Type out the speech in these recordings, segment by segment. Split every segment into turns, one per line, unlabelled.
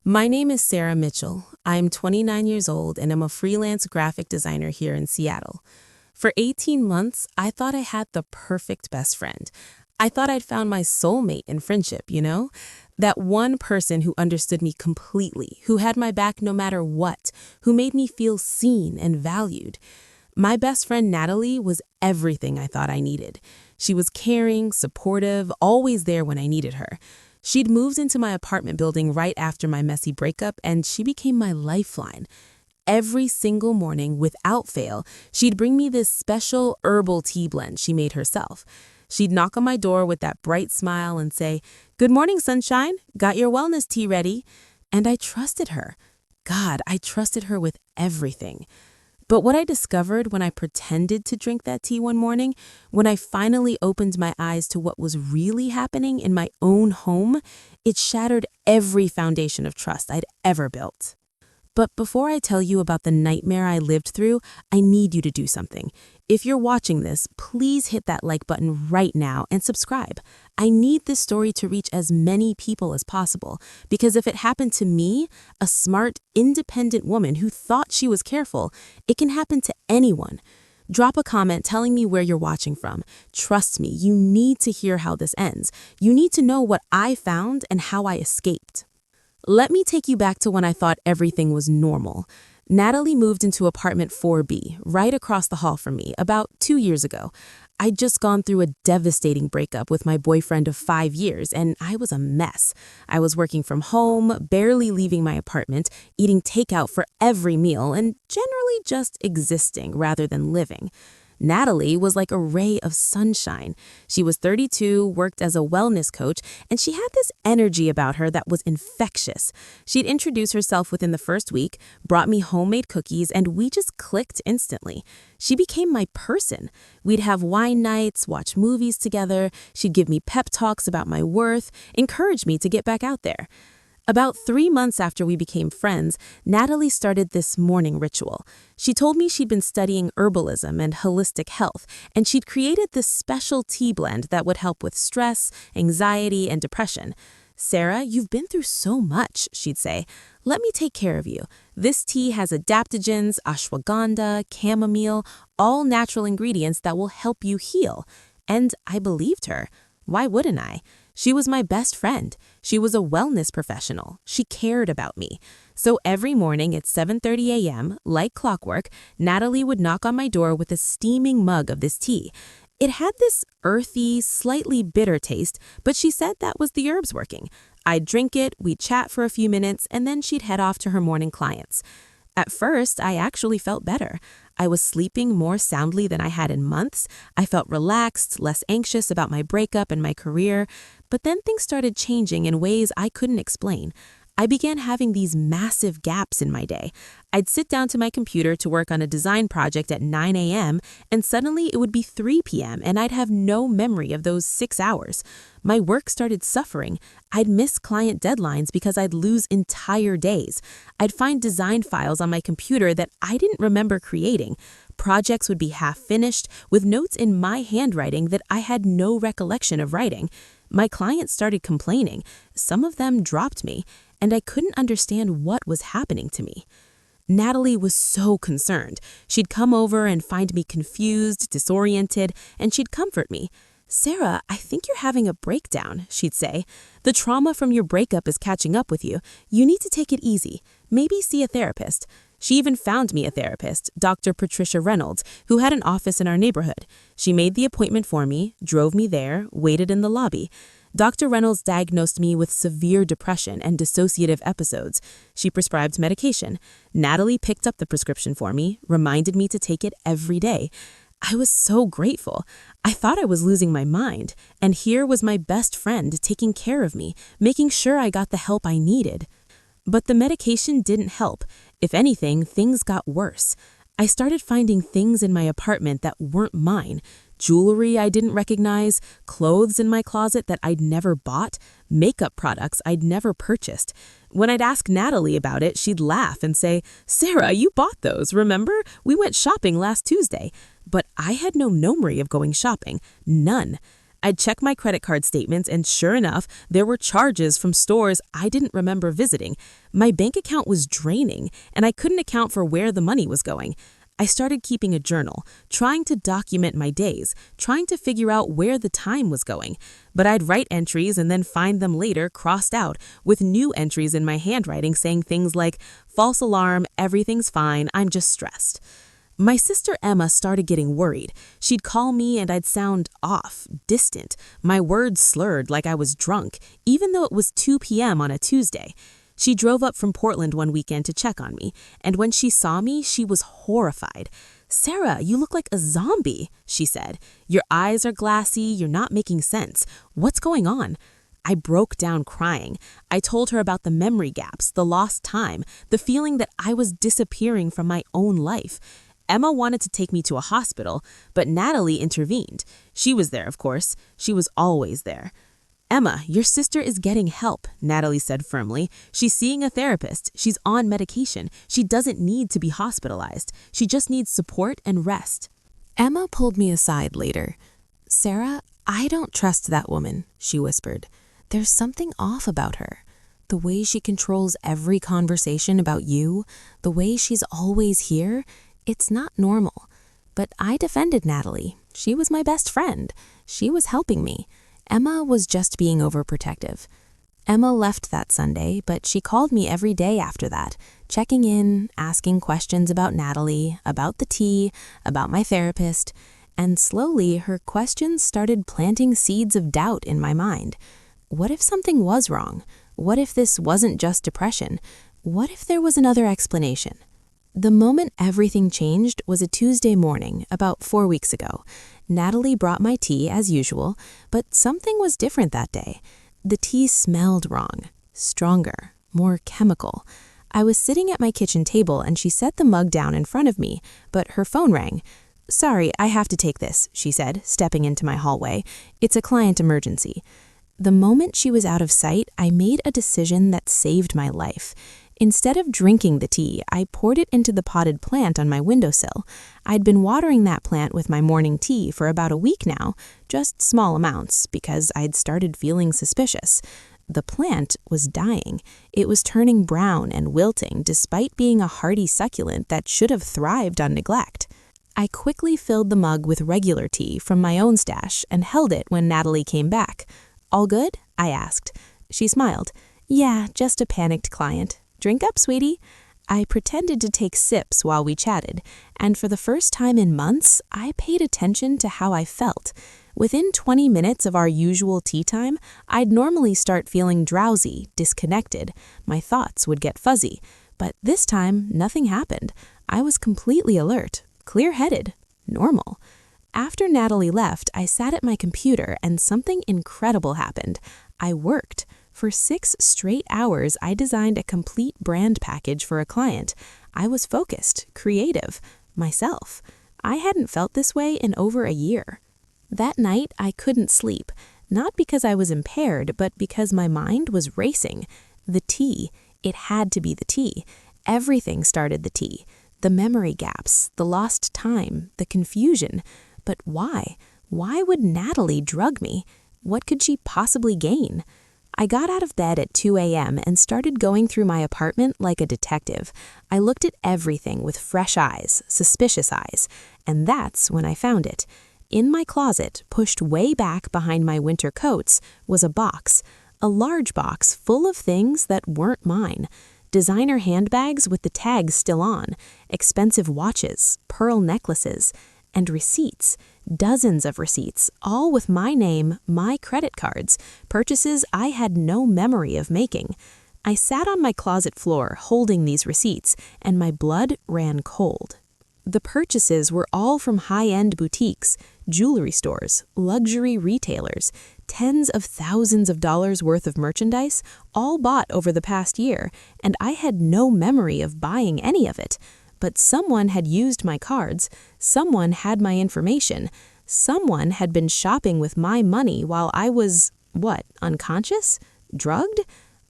My name is Sarah Mitchell. I'm 29 years old and I'm a freelance graphic designer here in Seattle. For 18 months, I thought I had the perfect best friend. I thought I'd found my soulmate in friendship, That one person who understood me completely, who had my back no matter what, who made me feel seen and valued. My best friend Natalie was everything I thought I needed. She was caring, supportive, always there when I needed her. She'd moved into my apartment building right after my messy breakup, and she became my lifeline. Every single morning, without fail, she'd bring me this special herbal tea blend she made herself. She'd knock on my door with that bright smile and say, "Good morning, sunshine. Got your wellness tea ready?" And I trusted her. God, I trusted her with everything. But what I discovered when I pretended to drink that tea one morning, when I finally opened my eyes to what was really happening in my own home, it shattered every foundation of trust I'd ever built. But before I tell you about the nightmare I lived through, I need you to do something. If you're watching this, please hit that like button right now and subscribe. I need this story to reach as many people as possible, because if it happened to me, a smart, independent woman who thought she was careful, it can happen to anyone. Drop a comment telling me where you're watching from. Trust me, you need to hear how this ends. You need to know what I found and how I escaped. Let me take you back to when I thought everything was normal. Natalie moved into apartment 4B, right across the hall from me, about 2 years ago. I'd just gone through a devastating breakup with my boyfriend of 5 years, and I was a mess. I was working from home, barely leaving my apartment, eating takeout for every meal, and generally just existing rather than living. Natalie was like a ray of sunshine. She was 32, worked as a wellness coach, and she had this energy about her that was infectious. She'd introduce herself within the first week, brought me homemade cookies, and we just clicked instantly. She became my person. We'd have wine nights, watch movies together. She'd give me pep talks about my worth, encourage me to get back out there. About 3 months after we became friends, Natalie started this morning ritual. She told me she'd been studying herbalism and holistic health, and she'd created this special tea blend that would help with stress, anxiety, and depression. "Sarah, you've been through so much," she'd say. "Let me take care of you. This tea has adaptogens, ashwagandha, chamomile, all natural ingredients that will help you heal." And I believed her. Why wouldn't I? She was my best friend. She was a wellness professional. She cared about me. So every morning at 7:30 a.m., like clockwork, Natalie would knock on my door with a steaming mug of this tea. It had this earthy, slightly bitter taste, but she said that was the herbs working. I'd drink it, we'd chat for a few minutes, and then she'd head off to her morning clients. At first, I actually felt better. I was sleeping more soundly than I had in months. I felt relaxed, less anxious about my breakup and my career. But then things started changing in ways I couldn't explain. I began having these massive gaps in my day. I'd sit down to my computer to work on a design project at 9 a.m., and suddenly it would be 3 p.m., and I'd have no memory of those 6 hours. My work started suffering. I'd miss client deadlines because I'd lose entire days. I'd find design files on my computer that I didn't remember creating. Projects would be half finished, with notes in my handwriting that I had no recollection of writing. My clients started complaining. Some of them dropped me, and I couldn't understand what was happening to me. Natalie was so concerned. She'd come over and find me confused, disoriented, and she'd comfort me. "Sarah, I think you're having a breakdown," she'd say. "The trauma from your breakup is catching up with you. You need to take it easy. Maybe see a therapist." She even found me a therapist, Dr. Patricia Reynolds, who had an office in our neighborhood. She made the appointment for me, drove me there, waited in the lobby. Dr. Reynolds diagnosed me with severe depression and dissociative episodes. She prescribed medication. Natalie picked up the prescription for me, reminded me to take it every day. I was so grateful. I thought I was losing my mind, and here was my best friend taking care of me, making sure I got the help I needed. But the medication didn't help. If anything, things got worse. I started finding things in my apartment that weren't mine. Jewelry I didn't recognize, clothes in my closet that I'd never bought, makeup products I'd never purchased. When I'd ask Natalie about it, she'd laugh and say, "Sarah, you bought those, remember? We went shopping last Tuesday." But I had no memory of going shopping. None. I'd check my credit card statements, and sure enough, there were charges from stores I didn't remember visiting. My bank account was draining, and I couldn't account for where the money was going. I started keeping a journal, trying to document my days, trying to figure out where the time was going. But I'd write entries and then find them later crossed out, with new entries in my handwriting saying things like, "False alarm, everything's fine, I'm just stressed." My sister Emma started getting worried. She'd call me and I'd sound off, distant, my words slurred like I was drunk, even though it was 2 p.m. on a Tuesday. She drove up from Portland one weekend to check on me, and when she saw me, she was horrified. "Sarah, you look like a zombie," she said. "Your eyes are glassy, you're not making sense. What's going on?" I broke down crying. I told her about the memory gaps, the lost time, the feeling that I was disappearing from my own life. Emma wanted to take me to a hospital, but Natalie intervened. She was there, of course. She was always there. "Emma, your sister is getting help," Natalie said firmly. "She's seeing a therapist. She's on medication. She doesn't need to be hospitalized. She just needs support and rest." Emma pulled me aside later. "Sarah, I don't trust that woman," she whispered. "There's something off about her. The way she controls every conversation about you, the way she's always here, it's not normal." But I defended Natalie. She was my best friend. She was helping me. Emma was just being overprotective. Emma left that Sunday, but she called me every day after that, checking in, asking questions about Natalie, about the tea, about my therapist, and slowly her questions started planting seeds of doubt in my mind. What if something was wrong? What if this wasn't just depression? What if there was another explanation? The moment everything changed was a Tuesday morning, about 4 weeks ago. Natalie brought my tea as usual, but something was different that day. The tea smelled wrong, stronger, more chemical. I was sitting at my kitchen table and she set the mug down in front of me, but her phone rang. "Sorry, I have to take this," she said, stepping into my hallway. "It's a client emergency." The moment she was out of sight, I made a decision that saved my life. Instead of drinking the tea, I poured it into the potted plant on my windowsill. I'd been watering that plant with my morning tea for about a week now, just small amounts, because I'd started feeling suspicious. The plant was dying. It was turning brown and wilting despite being a hardy succulent that should have thrived on neglect. I quickly filled the mug with regular tea from my own stash and held it when Natalie came back. "All good?" I asked. She smiled. "Yeah, just a panicked client. Drink up, sweetie." I pretended to take sips while we chatted, and for the first time in months, I paid attention to how I felt. Within 20 minutes of our usual tea time, I'd normally start feeling drowsy, disconnected. My thoughts would get fuzzy. But this time, nothing happened. I was completely alert, clear-headed, normal. After Natalie left, I sat at my computer and something incredible happened. I worked. For 6 straight hours, I designed a complete brand package for a client. I was focused, creative, myself. I hadn't felt this way in over a year. That night, I couldn't sleep, not because I was impaired, but because my mind was racing. The tea. It had to be the tea. Everything started the tea. The memory gaps, the lost time, the confusion. But why? Why would Natalie drug me? What could she possibly gain? I got out of bed at 2 a.m. and started going through my apartment like a detective. I looked at everything with fresh eyes, suspicious eyes, and that's when I found it. In my closet, pushed way back behind my winter coats, was a box, a large box full of things that weren't mine. Designer handbags with the tags still on, expensive watches, pearl necklaces, and receipts. Dozens of receipts, all with my name, my credit cards, purchases I had no memory of making. I sat on my closet floor holding these receipts, and my blood ran cold. The purchases were all from high-end boutiques, jewelry stores, luxury retailers, tens of thousands of dollars worth of merchandise, all bought over the past year, and I had no memory of buying any of it. But someone had used my cards, someone had my information, someone had been shopping with my money while I was, unconscious? Drugged?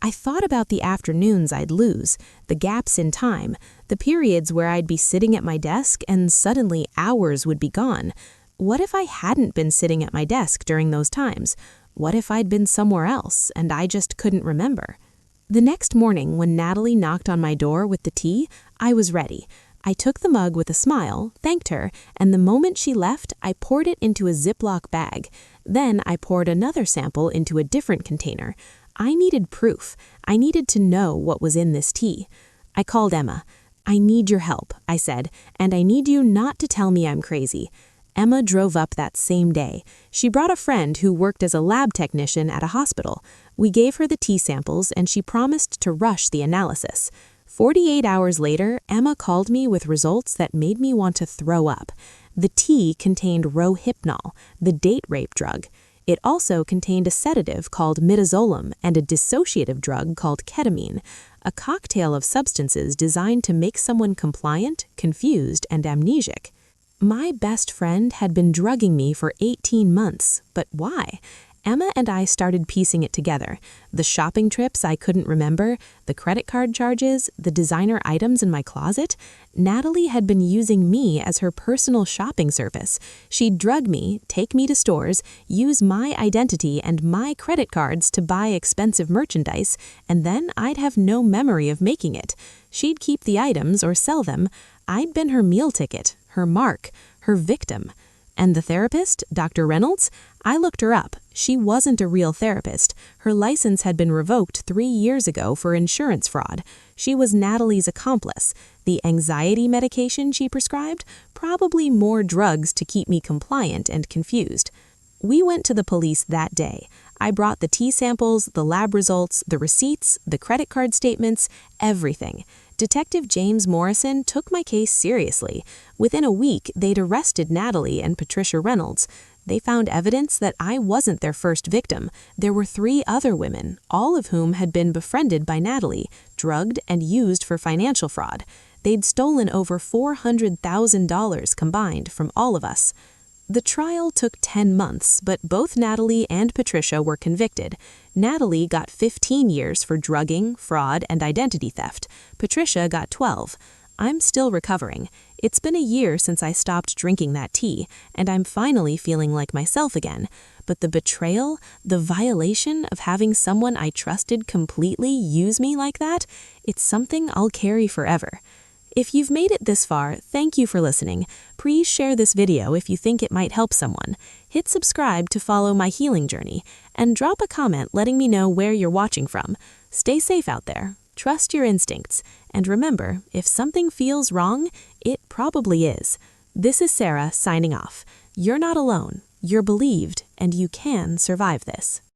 I thought about the afternoons I'd lose, the gaps in time, the periods where I'd be sitting at my desk and suddenly hours would be gone. What if I hadn't been sitting at my desk during those times? What if I'd been somewhere else and I just couldn't remember? The next morning, when Natalie knocked on my door with the tea, I was ready. I took the mug with a smile, thanked her, and the moment she left, I poured it into a Ziploc bag. Then I poured another sample into a different container. I needed proof. I needed to know what was in this tea. I called Emma. "I need your help," I said, "and I need you not to tell me I'm crazy." Emma drove up that same day. She brought a friend who worked as a lab technician at a hospital. We gave her the tea samples and she promised to rush the analysis. 48 hours later, Emma called me with results that made me want to throw up. The tea contained rohypnol, the date rape drug. It also contained a sedative called midazolam and a dissociative drug called ketamine, a cocktail of substances designed to make someone compliant, confused, and amnesic. My best friend had been drugging me for 18 months, but why? Emma and I started piecing it together. The shopping trips I couldn't remember, the credit card charges, the designer items in my closet. Natalie had been using me as her personal shopping service. She'd drug me, take me to stores, use my identity and my credit cards to buy expensive merchandise, and then I'd have no memory of making it. She'd keep the items or sell them. I'd been her meal ticket, her mark, her victim. And the therapist, Dr. Reynolds? I looked her up. She wasn't a real therapist. Her license had been revoked 3 years ago for insurance fraud. She was Natalie's accomplice. The anxiety medication she prescribed? Probably more drugs to keep me compliant and confused. We went to the police that day. I brought the tea samples, the lab results, the receipts, the credit card statements, everything. Detective James Morrison took my case seriously. Within a week, they'd arrested Natalie and Patricia Reynolds. They found evidence that I wasn't their first victim. There were 3 other women, all of whom had been befriended by Natalie, drugged and used for financial fraud. They'd stolen over $400,000 combined from all of us. The trial took 10 months, but both Natalie and Patricia were convicted. Natalie got 15 years for drugging, fraud, and identity theft. Patricia got 12. I'm still recovering. It's been a year since I stopped drinking that tea, and I'm finally feeling like myself again. But the betrayal, the violation of having someone I trusted completely use me like that, it's something I'll carry forever. If you've made it this far, thank you for listening. Please share this video if you think it might help someone. Hit subscribe to follow my healing journey, and drop a comment letting me know where you're watching from. Stay safe out there, trust your instincts, and remember, if something feels wrong, it probably is. This is Sarah signing off. You're not alone, you're believed, and you can survive this.